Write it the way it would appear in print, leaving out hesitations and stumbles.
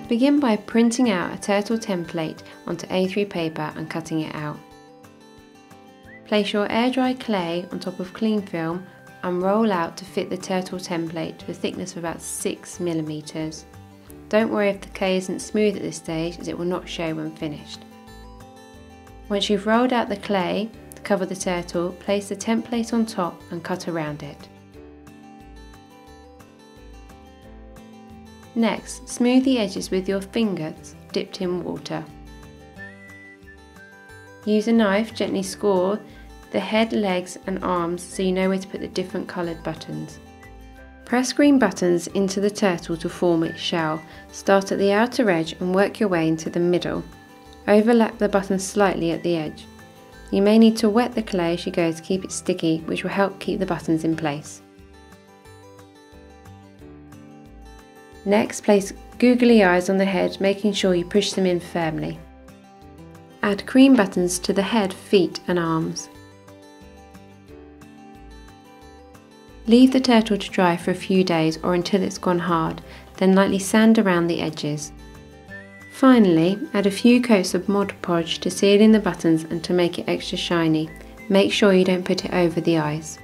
Begin by printing out a turtle template onto A3 paper and cutting it out. Place your air-dry clay on top of cling film and roll out to fit the turtle template to a thickness of about 6 mm. Don't worry if the clay isn't smooth at this stage, as it will not show when finished. Once you've rolled out the clay to cover the turtle, place the template on top and cut around it. Next, smooth the edges with your fingers dipped in water. Use a knife, gently score the head, legs and arms so you know where to put the different coloured buttons. Press green buttons into the turtle to form its shell. Start at the outer edge and work your way into the middle. Overlap the buttons slightly at the edge. You may need to wet the clay as you go to keep it sticky, which will help keep the buttons in place. Next, place googly eyes on the head, making sure you push them in firmly. Add cream buttons to the head, feet and arms. Leave the turtle to dry for a few days or until it's gone hard, then lightly sand around the edges. Finally, add a few coats of Mod Podge to seal in the buttons and to make it extra shiny. Make sure you don't put it over the eyes.